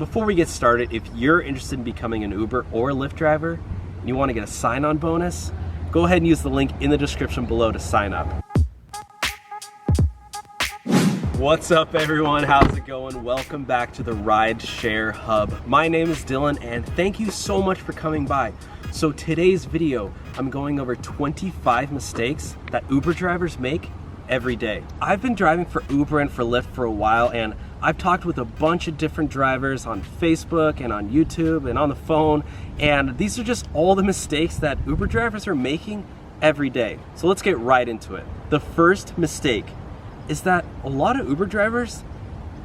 before we get started, if you're interested in becoming an Uber or Lyft driver and you want to get a sign-on bonus, go ahead and use the link in the description below to sign up. What's up everyone, how's it going? Welcome back to the Rideshare Hub. My name is Dylan and thank you so much for coming by. So today's video, I'm going over 25 mistakes that Uber drivers make every day. I've been driving for Uber and for Lyft for a while, and I've talked with a bunch of different drivers on Facebook and on YouTube and on the phone, and these are just all the mistakes that Uber drivers are making every day. So let's get right into it. The first mistake is that a lot of Uber drivers,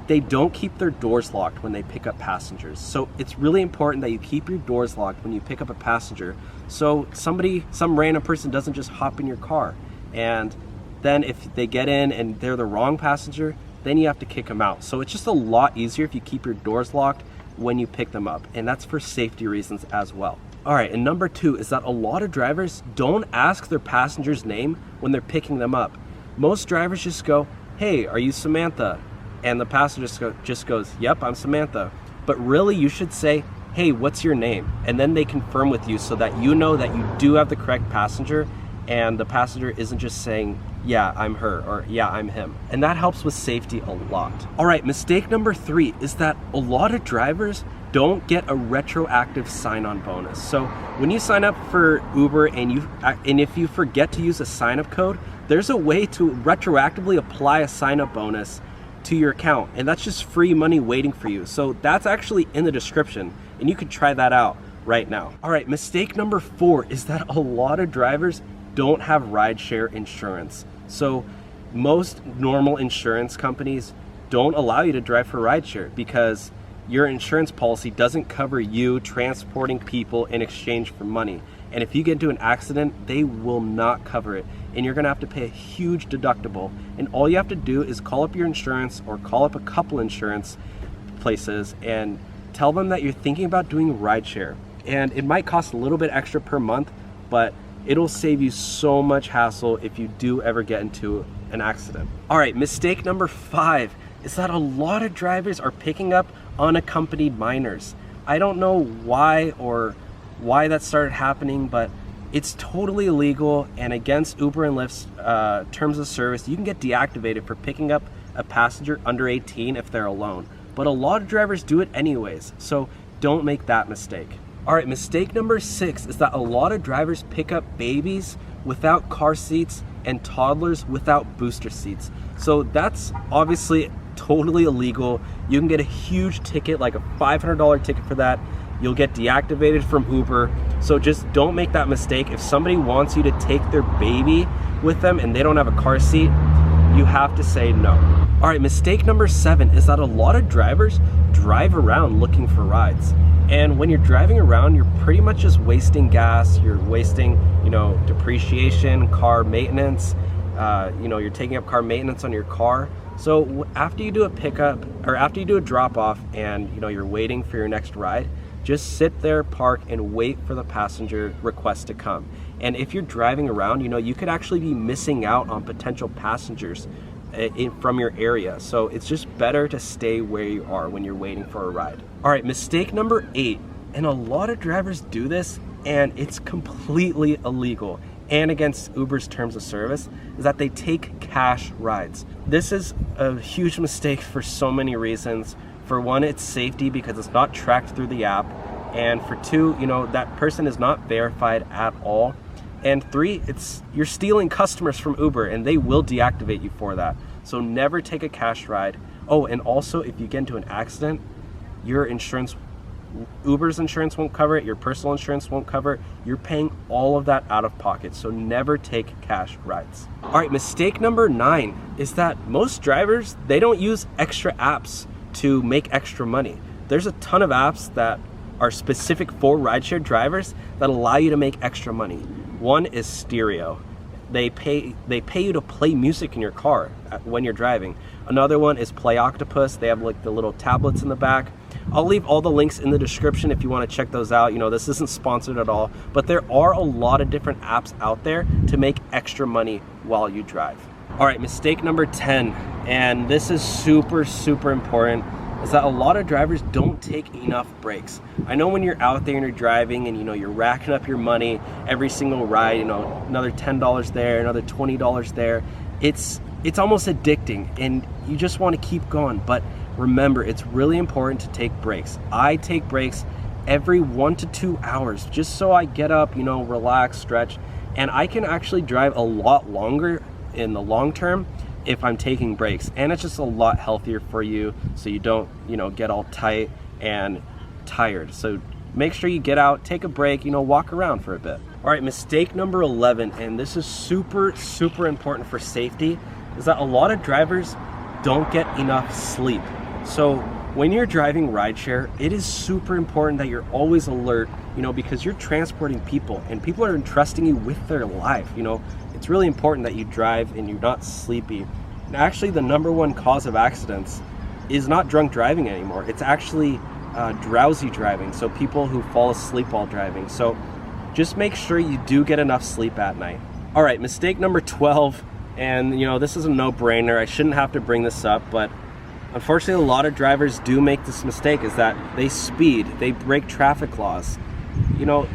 they don't keep their doors locked when they pick up passengers. So it's really important that you keep your doors locked when you pick up a passenger, so some random person doesn't just hop in your car. And then if they get in and they're the wrong passenger, then you have to kick them out. So it's just a lot easier if you keep your doors locked when you pick them up, and that's for safety reasons as well. All right, and number two is that a lot of drivers don't ask their passenger's name when they're picking them up. Most drivers just go, "Hey, are you Samantha?" And the passenger just goes, "Yep, I'm Samantha." But really you should say, "Hey, what's your name?" And then they confirm with you so that you know that you do have the correct passenger, and the passenger isn't just saying, "Yeah, I'm her," or "Yeah, I'm him." And that helps with safety a lot. All right, mistake number three is that a lot of drivers don't get a retroactive sign-on bonus. So when you sign up for Uber and if you forget to use a sign-up code, there's a way to retroactively apply a sign-up bonus to your account, and that's just free money waiting for you. So that's actually in the description, and you can try that out right now. All right, mistake number four is that a lot of drivers don't have rideshare insurance. So most normal insurance companies don't allow you to drive for rideshare because your insurance policy doesn't cover you transporting people in exchange for money. And if you get into an accident, they will not cover it, and you're gonna have to pay a huge deductible. And all you have to do is call up your insurance or call up a couple insurance places and tell them that you're thinking about doing rideshare. And it might cost a little bit extra per month, but it'll save you so much hassle if you do ever get into an accident. All right, mistake number five is that a lot of drivers are picking up unaccompanied minors. I don't know why that started happening, but it's totally illegal and against Uber and Lyft's terms of service. You can get deactivated for picking up a passenger under 18 if they're alone. But a lot of drivers do it anyways, so don't make that mistake. All right, mistake number six is that a lot of drivers pick up babies without car seats and toddlers without booster seats. So that's obviously totally illegal. You can get a huge ticket, like a $500 ticket for that. You'll get deactivated from Uber. So just don't make that mistake. If somebody wants you to take their baby with them and they don't have a car seat, you have to say no. All right, mistake number seven is that a lot of drivers drive around looking for rides. And when you're driving around, you're pretty much just wasting gas. You're wasting, depreciation, car maintenance. You're taking up car maintenance on your car. So after you do a pickup or after you do a drop off and you're waiting for your next ride, just sit there, park, and wait for the passenger request to come. And if you're driving around, you could actually be missing out on potential passengers from your area. So it's just better to stay where you are when you're waiting for a ride. All right, mistake number eight, and a lot of drivers do this and it's completely illegal and against Uber's terms of service, is that they take cash rides. This is a huge mistake for so many reasons. For one, it's safety because it's not tracked through the app. And for two, that person is not verified at all. And three, you're stealing customers from Uber and they will deactivate you for that. So never take a cash ride. Oh, and also if you get into an accident, Uber's insurance won't cover it, your personal insurance won't cover it. You're paying all of that out of pocket, so never take cash rides. All right, mistake number 9 is that most drivers, they don't use extra apps to make extra money. There's a ton of apps that are specific for rideshare drivers that allow you to make extra money. One is Stereo. They pay you to play music in your car when you're driving. Another one is Play Octopus. They have like the little tablets in the back. I'll leave all the links in the description if you want to check those out. This isn't sponsored at all, but there are a lot of different apps out there to make extra money while you drive. All right, mistake number 10, and this is super, super important, is that a lot of drivers don't take enough breaks. I know when you're out there and you're driving and you're racking up your money every single ride, another $10 there, another $20 there, it's almost addicting and you just want to keep going. But remember, it's really important to take breaks. I take breaks every 1 to 2 hours just so I get up, relax, stretch, and I can actually drive a lot longer in the long term if I'm taking breaks, and it's just a lot healthier for you so you don't get all tight and tired. So make sure you get out, take a break, walk around for a bit. All right, mistake number 11, and this is super important for safety, is that a lot of drivers don't get enough sleep. So when you're driving rideshare, it is super important that you're always alert, because you're transporting people and people are entrusting you with their life. It's really important that you drive and you're not sleepy. And actually, the #1 cause of accidents is not drunk driving anymore. It's actually drowsy driving, so people who fall asleep while driving. So just make sure you do get enough sleep at night. All right, mistake number 12, and this is a no-brainer. I shouldn't have to bring this up, but unfortunately, a lot of drivers do make this mistake, is that they speed, they break traffic laws.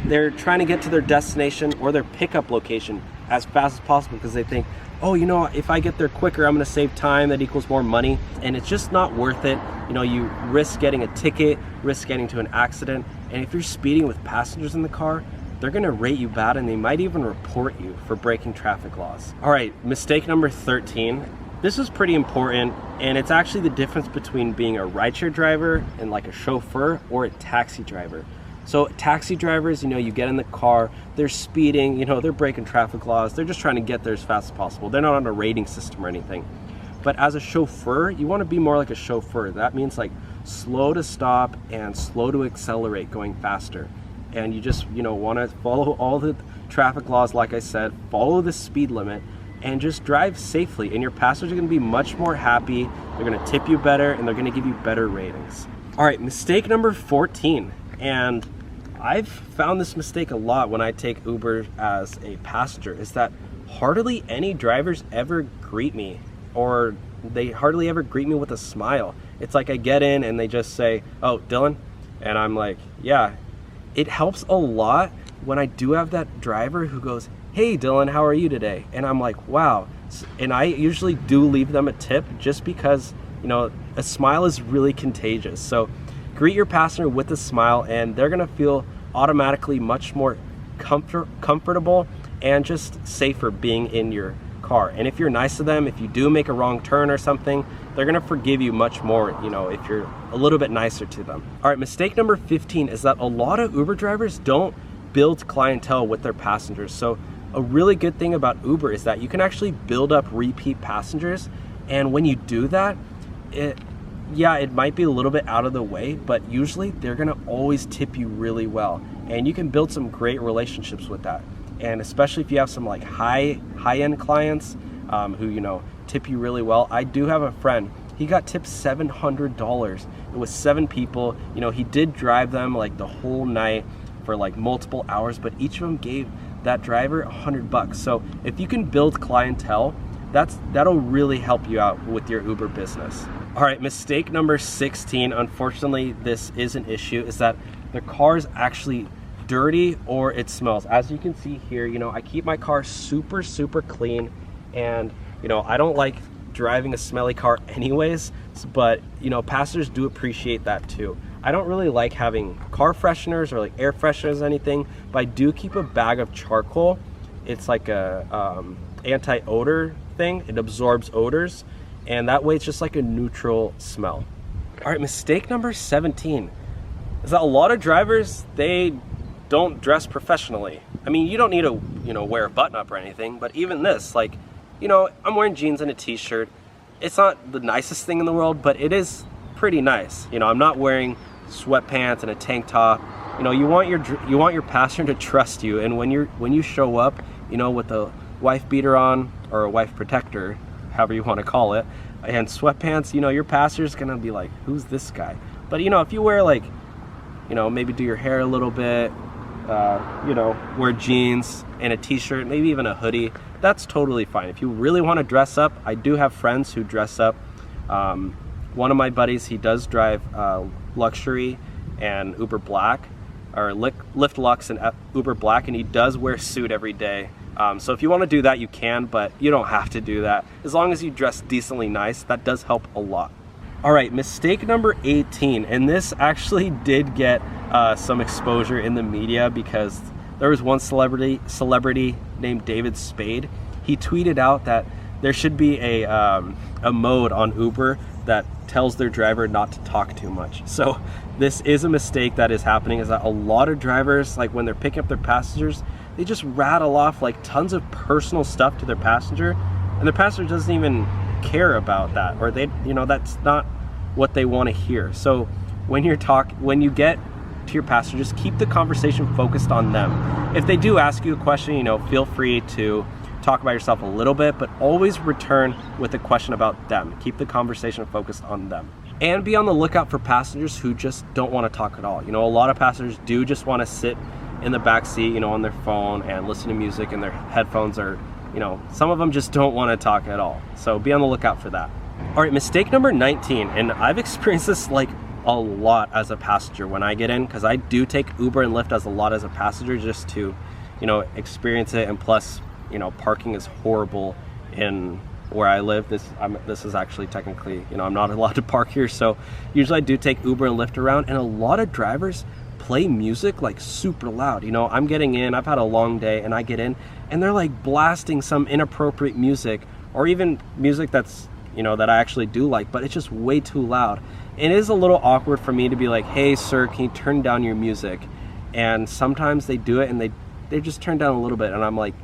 They're trying to get to their destination or their pickup location as fast as possible because they think, oh, if I get there quicker, I'm gonna save time, that equals more money, and it's just not worth it. You risk getting a ticket, risk getting to an accident, and if you're speeding with passengers in the car, they're gonna rate you bad and they might even report you for breaking traffic laws. All right, mistake number 13. This is pretty important, and it's actually the difference between being a rideshare driver and like a chauffeur or a taxi driver. So taxi drivers, you get in the car, they're speeding, they're breaking traffic laws, they're just trying to get there as fast as possible. They're not on a rating system or anything. But as a chauffeur, you want to be more like a chauffeur. That means like slow to stop and slow to accelerate, going faster. And you just, want to follow all the traffic laws, like I said, follow the speed limit, and just drive safely. And your passengers are going to be much more happy, they're going to tip you better, and they're going to give you better ratings. All right, mistake number 14. And I've found this mistake a lot when I take Uber as a passenger, is that hardly any drivers ever greet me, or they hardly ever greet me with a smile. It's like I get in and they just say, "Oh, Dylan?" And I'm like, "Yeah." It helps a lot when I do have that driver who goes, "Hey Dylan, how are you today?" And I'm like, wow. And I usually do leave them a tip just because, a smile is really contagious. So greet your passenger with a smile and they're gonna feel automatically much more comfortable and just safer being in your car. And if you're nice to them, if you do make a wrong turn or something, they're gonna forgive you much more, if you're a little bit nicer to them. All right, mistake number 15 is that a lot of Uber drivers don't build clientele with their passengers. So a really good thing about Uber is that you can actually build up repeat passengers. And when you do that, it might be a little bit out of the way, but usually they're gonna always tip you really well. And you can build some great relationships with that. And especially if you have some like high-end clients who, tip you really well. I do have a friend, he got tipped $700. It was 7 people. He did drive them like the whole night for like multiple hours, but each of them gave that driver $100. So if you can build clientele, that'll really help you out with your Uber business. All right, mistake number 16, unfortunately this is an issue, is that the car is actually dirty or it smells. As you can see here, I keep my car super clean, and I don't like driving a smelly car anyways, but passengers do appreciate that too. I don't really like having car fresheners or like air fresheners or anything, but I do keep a bag of charcoal. It's like a anti-odor thing. It absorbs odors, and that way it's just like a neutral smell. All right, mistake number 17 is that a lot of drivers, they don't dress professionally. I mean, you don't need to wear a button up or anything, but even this, like, I'm wearing jeans and a t-shirt. It's not the nicest thing in the world, but it is pretty nice. I'm not wearing sweatpants and a tank top. You want your passenger to trust you, and when you show up, with a wife beater on, or a wife protector, however you want to call it, and sweatpants, your passenger's gonna be like, who's this guy? But if you wear like, maybe do your hair a little bit, wear jeans and a t-shirt, maybe even a hoodie, that's totally fine. If you really want to dress up, I do have friends who dress up one of my buddies, he does drive luxury and Uber Black, or Lyft Lux and Uber Black, and he does wear a suit every day. So if you want to do that, you can, but you don't have to do that. As long as you dress decently nice, that does help a lot. All right, mistake number 18, and this actually did get some exposure in the media because there was one celebrity named David Spade. He tweeted out that there should be a mode on Uber that tells their driver not to talk too much. So this is a mistake that is happening, is that a lot of drivers, like when they're picking up their passengers, they just rattle off like tons of personal stuff to their passenger, and the passenger doesn't even care about that, or they, you know, that's not what they want to hear. So when you get to your passenger, just keep the conversation focused on them. If they do ask you a question, you know, feel free to talk about yourself a little bit, but always return with a question about them. Keep the conversation focused on them. And be on the lookout for passengers who just don't want to talk at all. You know, a lot of passengers do just want to sit in the back seat, you know, on their phone and listen to music and their headphones, or, you know, some of them just don't want to talk at all. So be on the lookout for that. All right, mistake number 19, and I've experienced this like a lot as a passenger when I get in, because I do take Uber and Lyft as a lot as a passenger just to, you know, experience it. And plus, you know, parking is horrible in where I live. This is actually technically, you know, I'm not allowed to park here, so usually I do take Uber and Lyft around, and a lot of drivers play music like super loud. You know, I'm getting in, I've had a long day, and I get in and they're like blasting some inappropriate music, or even music that's, you know, that I actually do like, but it's just way too loud. And it is a little awkward for me to be like, hey sir, can you turn down your music? And sometimes they do it and they just turn down a little bit, and I'm like,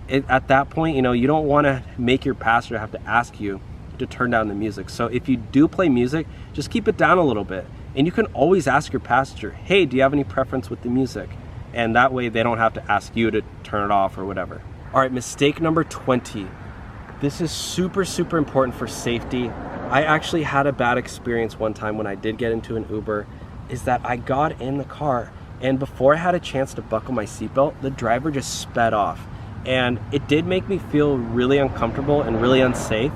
at that point, you know, you don't want to make your passenger have to ask you to turn down the music. So if you do play music, just keep it down a little bit. And you can always ask your passenger, hey, do you have any preference with the music? And that way they don't have to ask you to turn it off or whatever. All right, mistake number 20. This is super, super important for safety. I actually had a bad experience one time when I did get into an Uber, is that I got in the car, and before I had a chance to buckle my seatbelt, the driver just sped off. And it did make me feel really uncomfortable and really unsafe.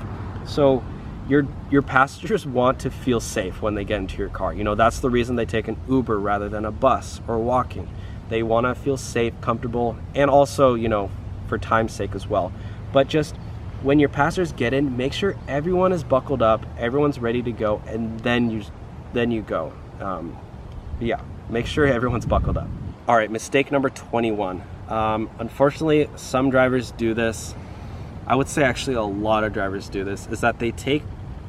So your passengers want to feel safe when they get into your car. You know, that's the reason they take an Uber rather than a bus or walking. They want to feel safe, comfortable, and also, you know, for time's sake as well. But just when your passengers get in, make sure everyone is buckled up, everyone's ready to go, and then you go. Yeah, make sure everyone's buckled up. All right, mistake number 21. Unfortunately, some drivers do this. I would say actually a lot of drivers do this, is that they take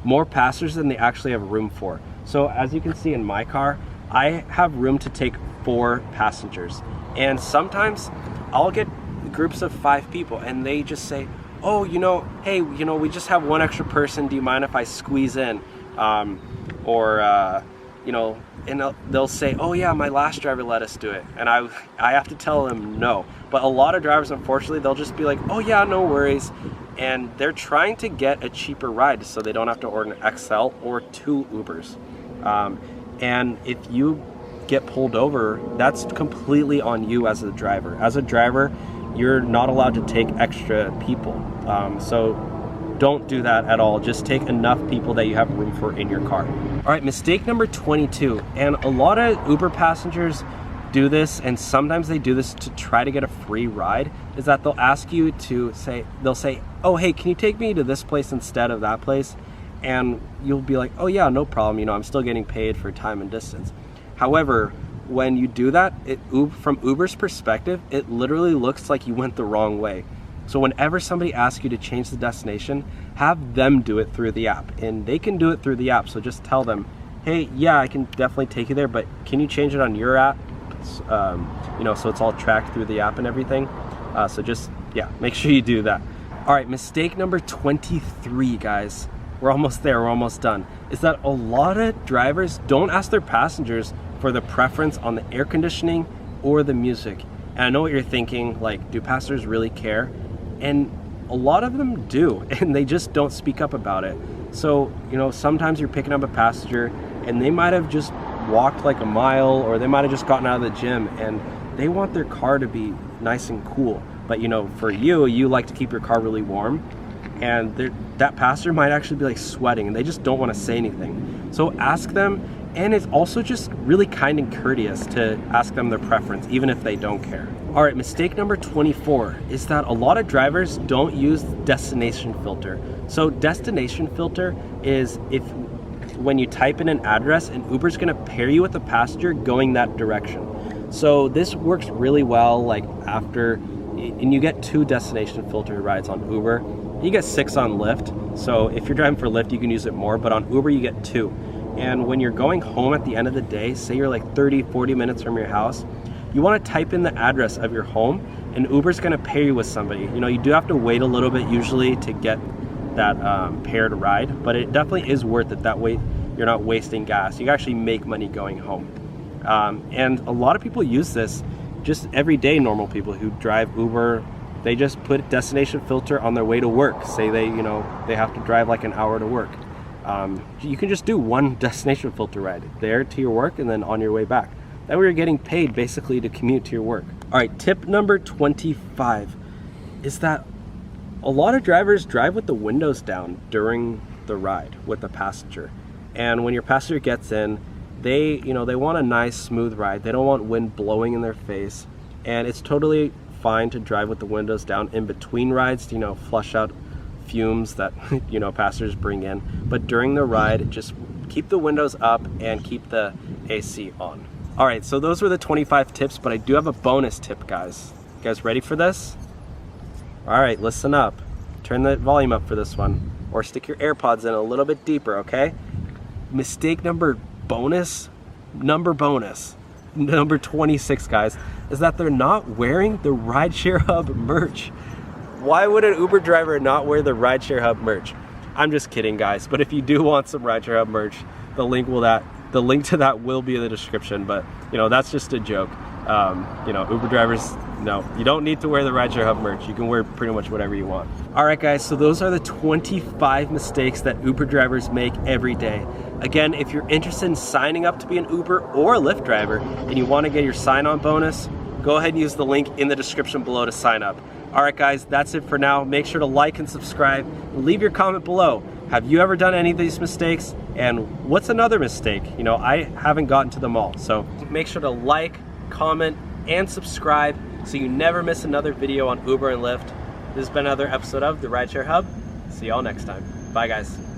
more passengers than they actually have room for. So as you can see in my car, I have room to take 4 passengers. And sometimes I'll get groups of 5 people and they just say, oh, you know, hey, you know, we just have 1 extra person. Do you mind if I squeeze in? You know, and they'll say, oh yeah, my last driver let us do it. And I have to tell them no. But a lot of drivers, unfortunately, they'll just be like, oh yeah, no worries. And they're trying to get a cheaper ride so they don't have to order an XL or 2 Ubers. And if you get pulled over, that's completely on you as a driver. As a driver, you're not allowed to take extra people. So don't do that at all. Just take enough people that you have room for in your car. All right, mistake number 22. And a lot of Uber passengers do this, and sometimes they do this to try to get a free ride, is that they'll ask you to they'll say, oh, hey, can you take me to this place instead of that place? And you'll be like, oh yeah, no problem. You know, I'm still getting paid for time and distance. However, when you do that, from Uber's perspective, it literally looks like you went the wrong way. So whenever somebody asks you to change the destination, have them do it through the app. And they can do it through the app, so just tell them, hey, yeah, I can definitely take you there, but can you change it on your app? You know, so it's all tracked through the app and everything. So just, yeah, make sure you do that. All right, mistake number 23, guys. We're almost there, we're almost done. Is that a lot of drivers don't ask their passengers for the preference on the air conditioning or the music. And I know what you're thinking, like, do passengers really care? And a lot of them do, and they just don't speak up about it. So, you know, sometimes you're picking up a passenger and they might have just walked like a mile, or they might have just gotten out of the gym, and they want their car to be nice and cool. But, you know, for you like to keep your car really warm. and that passenger might actually be like sweating and they just don't want to say anything. So ask them, and it's also just really kind and courteous to ask them their preference, even if they don't care. All right, mistake number 24 is that a lot of drivers don't use destination filter. So destination filter is when you type in an address and Uber's gonna pair you with a passenger going that direction. So this works really well like after, and you get 2 destination filter rides on Uber. You get 6 on Lyft. So if you're driving for Lyft, you can use it more, but on Uber you get 2. And when you're going home at the end of the day, say you're like 30, 40 minutes from your house, you wanna type in the address of your home and Uber's gonna pair you with somebody. You know, you do have to wait a little bit usually to get that paired ride, but it definitely is worth it. That way you're not wasting gas. You actually make money going home. And a lot of people use this just everyday normal people who drive Uber. They just put destination filter on their way to work. Say they have to drive like an hour to work. You can just do 1 destination filter ride there to your work and then on your way back. That way you're getting paid basically to commute to your work. All right, tip number 25 is that a lot of drivers drive with the windows down during the ride with the passenger. And when your passenger gets in, they want a nice smooth ride. They don't want wind blowing in their face. And it's totally fine to drive with the windows down in between rides to, flush out fumes that, passengers bring in. But during the ride, just keep the windows up and keep the AC on. All right, so those were the 25 tips, but I do have a bonus tip, guys. You guys ready for this? All right, listen up. Turn the volume up for this one, or stick your AirPods in a little bit deeper, okay? Mistake number 26, guys, is that they're not wearing the Rideshare Hub merch. Why would an Uber driver not wear the Rideshare Hub merch? I'm just kidding, guys, but if you do want some Rideshare Hub merch, the link to that will be in the description, but that's just a joke. Uber drivers, no, you don't need to wear the Rideshare Hub merch. You can wear pretty much whatever you want. All right, guys, so those are the 25 mistakes that Uber drivers make every day. Again, if you're interested in signing up to be an Uber or a Lyft driver and you want to get your sign-on bonus, go ahead and use the link in the description below to sign up. All right, guys, that's it for now. Make sure to like and subscribe and leave your comment below. Have you ever done any of these mistakes? And what's another mistake? I haven't gotten to them all. So make sure to like, comment, and subscribe so you never miss another video on Uber and Lyft. This has been another episode of the Rideshare Hub. See y'all next time. Bye, guys.